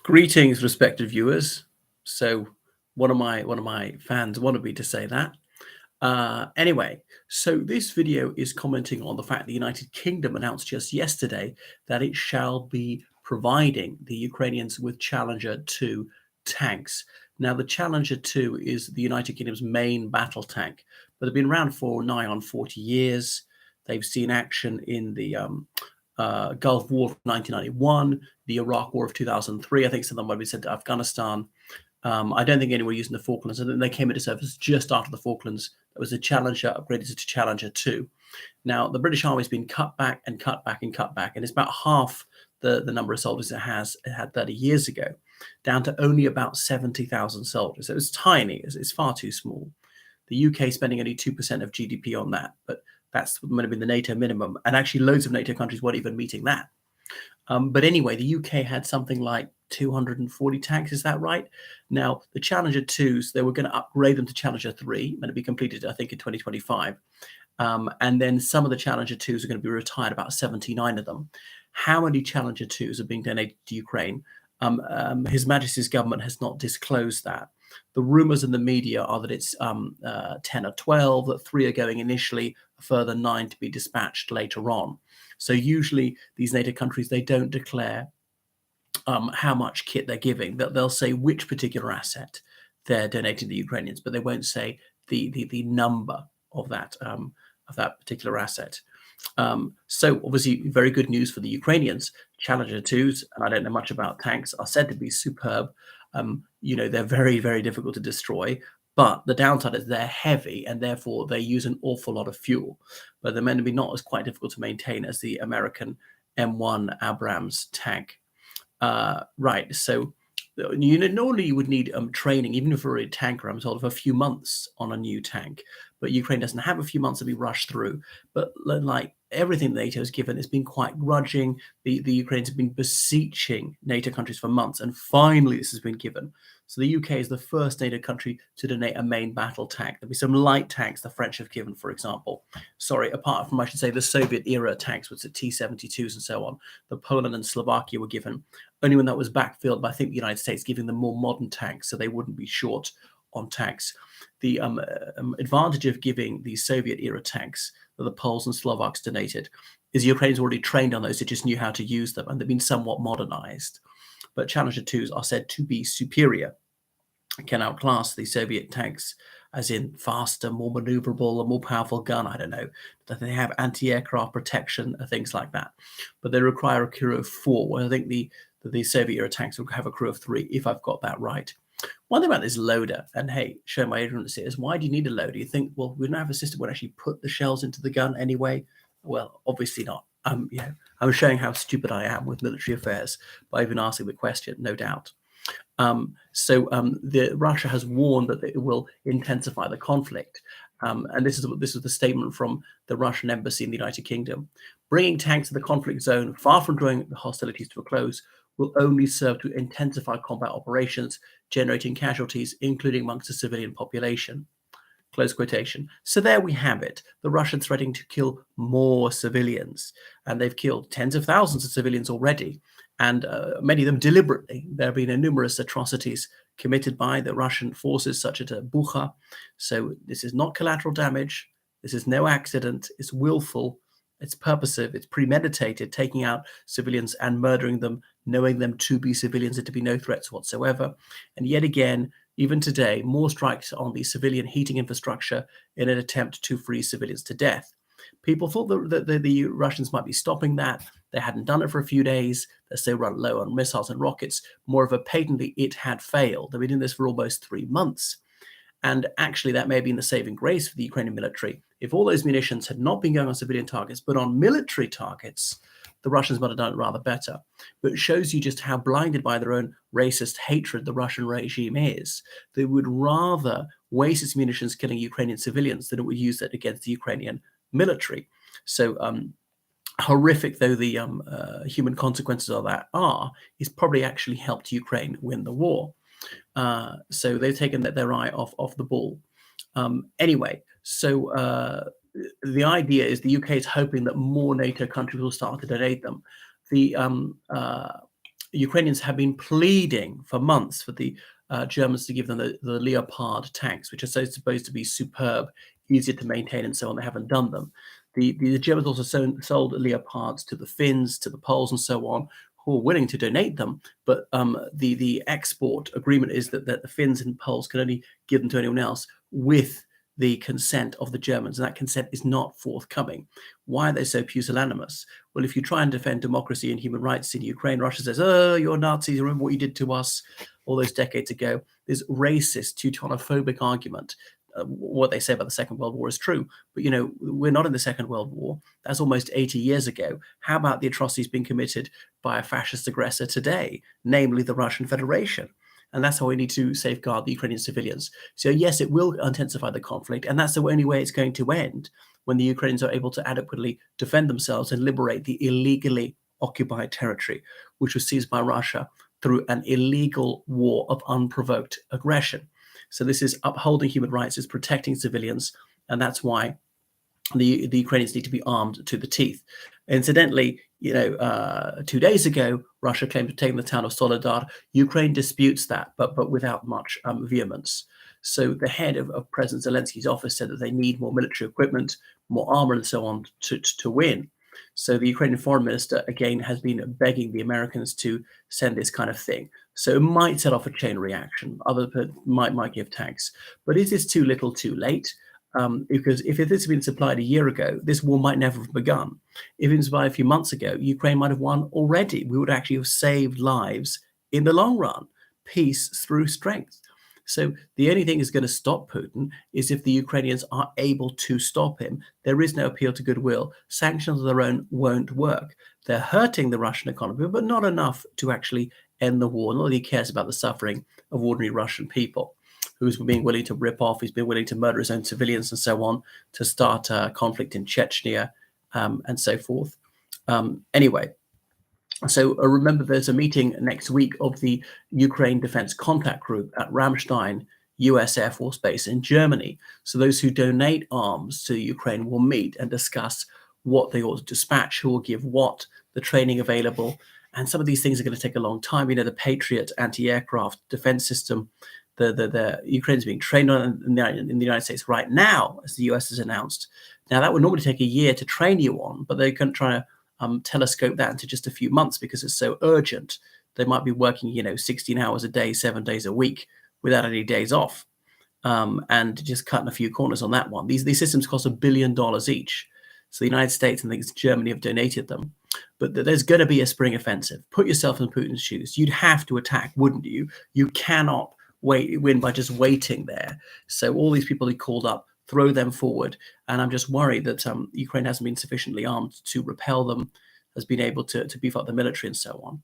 Greetings, respected viewers. So one of my fans wanted me to say that. Anyway, so this video is commenting on the fact the United Kingdom announced just yesterday that it shall be providing the Ukrainians with Challenger 2 tanks. Now, the Challenger 2 is the United Kingdom's main battle tank, but they've been around for nigh on 40 years. They've seen action in the Gulf War of 1991, the Iraq War of 2003. I think some of them might be sent to Afghanistan. I don't think anyone using the Falklands, and then they came into service just after the Falklands. There was a Challenger upgraded to Challenger 2. Now, the British Army's been cut back and cut back and cut back, and it's about half the number of soldiers it had 30 years ago, down to only about 70,000 soldiers. So it's tiny, it's far too small. The UK spending only 2% of GDP on that, but that's going to be the NATO minimum. And actually, loads of NATO countries weren't even meeting that. But anyway, the UK had something like 240 tanks. Is that right? Now, the Challenger 2s, they were going to upgrade them to Challenger 3, meant to be completed, I think, in 2025. And then some of the Challenger 2s are going to be retired, about 79 of them. How many Challenger 2s are being donated to Ukraine? His Majesty's government has not disclosed that. The rumors in the media are that it's 10 or 12, that 3 are going initially, a further 9 to be dispatched later on. So usually these NATO countries, they don't declare how much kit they're giving. They'll say which particular asset they're donating to the Ukrainians, but they won't say the number of that particular asset. So obviously very good news for the Ukrainians. Challenger 2s, and I don't know much about tanks, are said to be superb. They're very, very difficult to destroy, but the downside is they're heavy and therefore they use an awful lot of fuel. But they're meant to be not as quite difficult to maintain as the American M1 Abrams tank. Right, so normally you would need training, even for a tanker, I'm told, of a few months on a new tank. But Ukraine doesn't have a few months to be rushed through. But like everything NATO has given, it's been quite grudging. The Ukrainians have been beseeching NATO countries for months, and finally this has been given. So the UK is the first NATO country to donate a main battle tank. There'll be some light tanks the French have given, for example. Sorry, apart from, I should say, the Soviet-era tanks, which are T-72s and so on, the Poland and Slovakia were given. Only when that was backfilled by, I think, the United States, giving them more modern tanks so they wouldn't be short on tanks. The advantage of giving the Soviet-era tanks that the Poles and Slovaks donated is the Ukrainians already trained on those, they just knew how to use them, and they've been somewhat modernized. But Challenger 2s are said to be superior, can outclass the Soviet tanks, as in faster, more maneuverable, a more powerful gun. I don't know that they have anti-aircraft protection, things like that. But they require a crew of 4. Well, I think the Soviet-era tanks will have a crew of 3, if I've got that right. One thing about this loader, and hey, show my ignorance here, is why do you need a loader? You think, well, we don't have a system where actually put the shells into the gun anyway. Well, obviously not. I'm showing how stupid I am with military affairs by even asking the question, no doubt. Russia has warned that it will intensify the conflict. And this is the statement from the Russian embassy in the United Kingdom. Bringing tanks to the conflict zone, far from drawing the hostilities to a close, will only serve to intensify combat operations, generating casualties, including amongst the civilian population. Close quotation. So there we have it. The Russians threatening to kill more civilians. And they've killed tens of thousands of civilians already, and many of them deliberately. There have been numerous atrocities committed by the Russian forces, such as Bucha. So this is not collateral damage. This is no accident. It's willful. It's purposive. It's premeditated, taking out civilians and murdering them, knowing them to be civilians and to be no threats whatsoever. And yet again, even today, more strikes on the civilian heating infrastructure in an attempt to freeze civilians to death. People thought that the Russians might be stopping that. They hadn't done it for a few days. They're still run low on missiles and rockets. More of a patently it had failed. They've been doing this for almost 3 months. And actually, that may have been the saving grace for the Ukrainian military. If all those munitions had not been going on civilian targets, but on military targets, the Russians might have done it rather better. But it shows you just how blinded by their own racist hatred the Russian regime is. They would rather waste its munitions killing Ukrainian civilians than it would use that against the Ukrainian military. So horrific though the human consequences of that are, it's probably actually helped Ukraine win the war. So they've taken their eye off the ball. Anyway, so the idea is the UK is hoping that more NATO countries will start to donate them. The Ukrainians have been pleading for months for the Germans to give them the Leopard tanks, which are supposed to be superb, easier to maintain, and so on. They haven't done them. The Germans also sold Leopards to the Finns, to the Poles, and so on, who are willing to donate them. But the export agreement is that the Finns and Poles can only give them to anyone else with the consent of the Germans, and that consent is not forthcoming. Why are they so pusillanimous? Well, if you try and defend democracy and human rights in Ukraine, Russia says, "Oh, you're Nazis. Remember what you did to us all those decades ago." This racist, Teutonophobic argument. What they say about the Second World War is true, but we're not in the Second World War. That's almost 80 years ago. How about the atrocities being committed by a fascist aggressor today, namely the Russian Federation? And that's how we need to safeguard the Ukrainian civilians. So yes, it will intensify the conflict, and that's the only way it's going to end, when the Ukrainians are able to adequately defend themselves and liberate the illegally occupied territory, which was seized by Russia through an illegal war of unprovoked aggression. So this is upholding human rights, is protecting civilians, and that's why the Ukrainians need to be armed to the teeth. Incidentally, 2 days ago, Russia claimed to have taken the town of Soledar. Ukraine disputes that, but without much vehemence. So the head of President Zelensky's office said that they need more military equipment, more armor, and so on to win. So the Ukrainian foreign minister, again, has been begging the Americans to send this kind of thing. So it might set off a chain reaction. Others might give tanks. But is this too little too late? Because if this had been supplied a year ago, this war might never have begun. If it was supplied a few months ago, Ukraine might have won already. We would actually have saved lives in the long run. Peace through strength. So the only thing that's going to stop Putin is if the Ukrainians are able to stop him. There is no appeal to goodwill. Sanctions of their own won't work. They're hurting the Russian economy, but not enough to actually end the war. Nobody cares about the suffering of ordinary Russian people, who's been willing to rip off, he's been willing to murder his own civilians and so on, to start a conflict in Chechnya, and so forth. Anyway, so remember, there's a meeting next week of the Ukraine Defense Contact Group at Ramstein US Air Force Base in Germany. So those who donate arms to Ukraine will meet and discuss what they ought to dispatch, who will give what, the training available. And some of these things are going to take a long time. The Patriot anti-aircraft defense system, the Ukraine's being trained on in the United States right now, as the US has announced. Now, that would normally take a year to train you on, but they can try to telescope that into just a few months because it's so urgent. They might be working, 16 hours a day, 7 days a week without any days off, and just cutting a few corners on that one. These systems cost $1 billion each. So the United States and I think it's Germany have donated them. But there's going to be a spring offensive. Put yourself in Putin's shoes. You'd have to attack, wouldn't you? You cannot win by just waiting there. So all these people he called up, throw them forward. And I'm just worried that Ukraine hasn't been sufficiently armed to repel them, has been able to beef up the military and so on.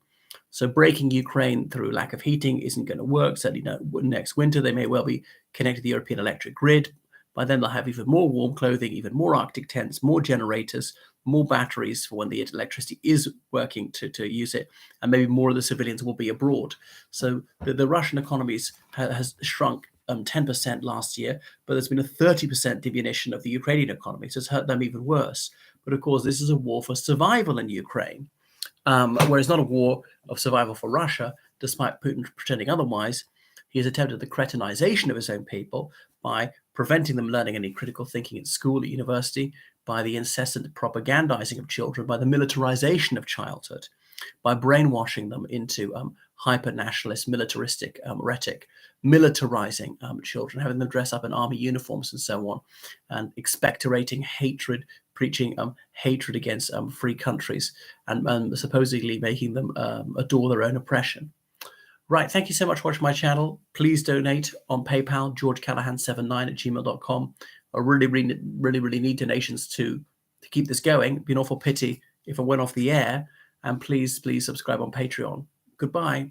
So breaking Ukraine through lack of heating isn't going to work. Certainly next winter, they may well be connected to the European electric grid. By then, they'll have even more warm clothing, even more Arctic tents, more generators, more batteries for when the electricity is working to use it, and maybe more of the civilians will be abroad. So the Russian economy has shrunk 10% last year, but there's been a 30% diminution of the Ukrainian economy, so it's hurt them even worse. But of course, this is a war for survival in Ukraine, whereas not a war of survival for Russia, despite Putin pretending otherwise. He has attempted the cretinization of his own people by preventing them learning any critical thinking at school, at university, by the incessant propagandizing of children, by the militarization of childhood, by brainwashing them into hyper-nationalist, militaristic rhetoric, militarizing children, having them dress up in army uniforms and so on, and expectorating hatred, preaching hatred against free countries, and supposedly making them adore their own oppression. Right, thank you so much for watching my channel. Please donate on PayPal, georgecallahan79@gmail.com. I really need donations to keep this going. It'd be an awful pity if I went off the air. And please subscribe on Patreon. Goodbye.